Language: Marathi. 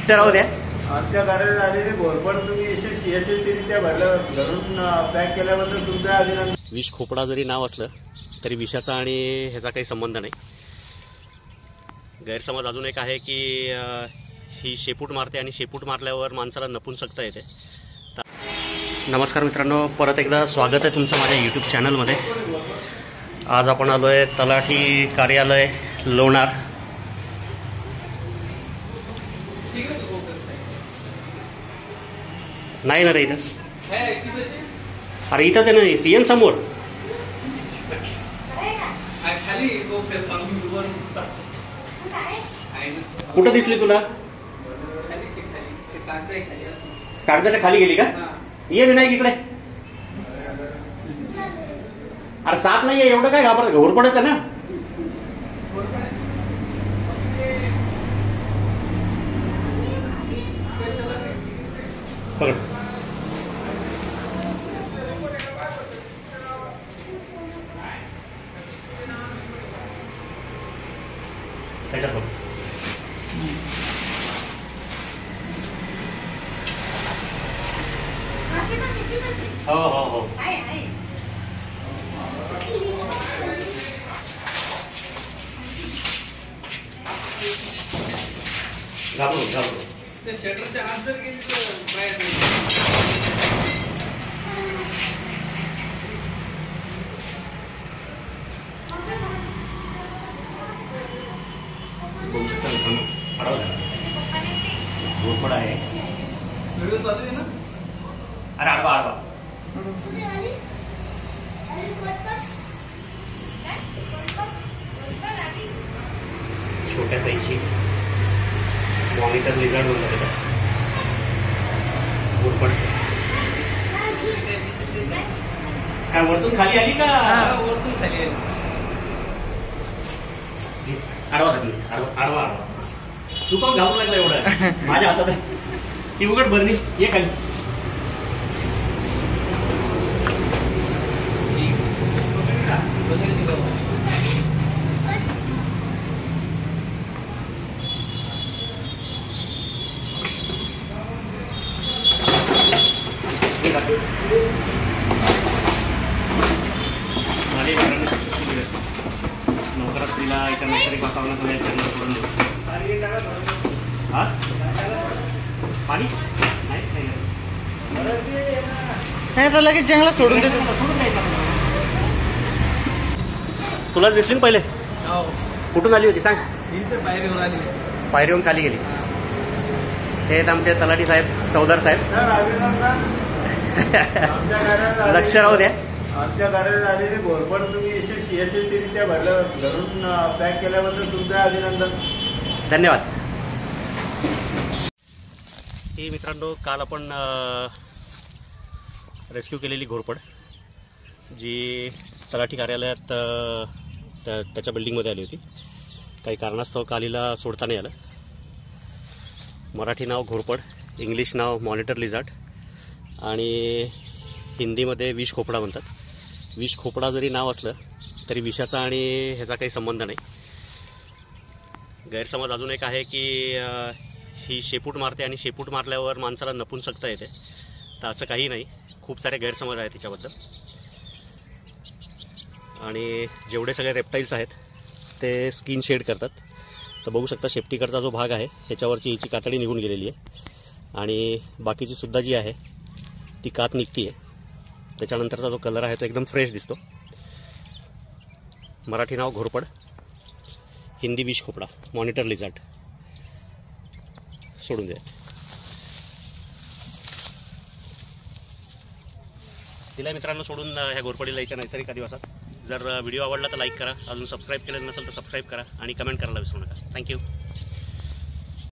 तर राहू द्या. आमच्या घरात आलेले घोरपड तुम्ही यशस्वीरित्या घरून पॅक केल्याबद्दल तुमचं अभिनंदन. विष खोपडा जरी नाव असलं तरी विषाचा आणि ह्याचा काही संबंध नाही. गैरसमज अजून एक आहे की ही शेपूट मारते आणि शेपूट मारल्यावर माणसाला नपुंसकता येते. नमस्कार मित्रांनो, परत एकदा स्वागत आहे तुमचं माझ्या यूट्यूब चॅनलमध्ये. आज आपण आलो आहे तलाठी कार्यालय लोणार. नाही ना रे इथं, अरे इथंच आहे ना सीएन समोर. कुठं दिसली तुला? कागदाच्या खाली गेली का? ये विनायक इकडे. अरे साप नाहीये, एवढं काय घाबरत? घोरपडच आहे ना. पकड. त्याच्यात बघ. हो हो हो. घाबरू घाबरू. ते शटरच्या आत जर गेली तर बाहेर बघू शकता मित्रांनो. अडवा झाला घोरपड आहे. व्हिडिओ चालू आहे ना. अरे आडवा आडवा. छोट्या साईजची मॉनिटर लिझर्ड म्हणतात त्याला. घोरपड काय वरतून खाली आली का? वरतून खाली आली. आडवा लागली. आडवा आडवा आडवा. तू पण घाबरू लागला एवढं? माझ्या हातात आहे ती. उघड बरणी. ये खाली. नवरात्रीला इथं नैसर्गिक वातावरणात चॅनल सोडून देतो. हा पाणी नाही तर लगेच जंगलात सोडून देतो. सोडून द्यायचं. तुला दिसली ना पहिले? कुठून आली होती सांग? पायरीहून आली. पायरीहून खाली गेली. हे आमचे तलाठी साहेब, चौदार साहेब. लक्ष राहू द्या. आमच्या घरात आलेले घोरपड तुम्ही यशस्वीरित्या घरून पॅक केल्याबद्दल तुमचं अभिनंदन. धन्यवाद. हे मित्रांनो, काल आपण रेस्क्यू केलेली घोरपड जी तलाठी कार्यालयात त्याच्या बिल्डिंगमध्ये आली होती. काही कारणास्तव कालीला सोडता नाही आलं. मराठी नाव घोरपड, इंग्लिश नाव मॉनिटर लिझार्ड आणि हिंदीमध्ये विष खोपडा म्हणतात. विष खोपडा जरी नाव असलं तरी विषाचा आणि ह्याचा काही संबंध नाही. गैरसमज अजून एक आहे की ही शेपूट मारते आणि शेपूट मारल्यावर माणसाला नपुंसकता येते. तर असं काही नाही. खूप सारे गैरसमज आहेत तिच्याबद्दल. आणि जेवढे सगळे रेप्टाईल्स आहेत ते स्किन शेड करतात. तर बघू शकता शेपटीकडचा जो भाग आहे ह्याच्यावरची हिची कातडी निघून गेलेली आहे आणि बाकीची सुद्धा जी आहे ती कात निघती आहे. त्याच्यानंतरचा जो कलर आहे तो एकदम फ्रेश दिसतो. मराठी नाव घोरपड, हिंदी विष खोपडा, मॉनिटर लिझार्ड. सोडून द्या. तिला मित्रांनो सोडून ह्या घोरपडीला यायच्या नैसर्गिक दिवसात. जर व्हिडिओ आवडला तर लाईक करा. अजून सबस्क्राईब केलं नसेल तर सबस्क्राईब करा आणि कमेंट करायला विसरू नका. थँक्यू.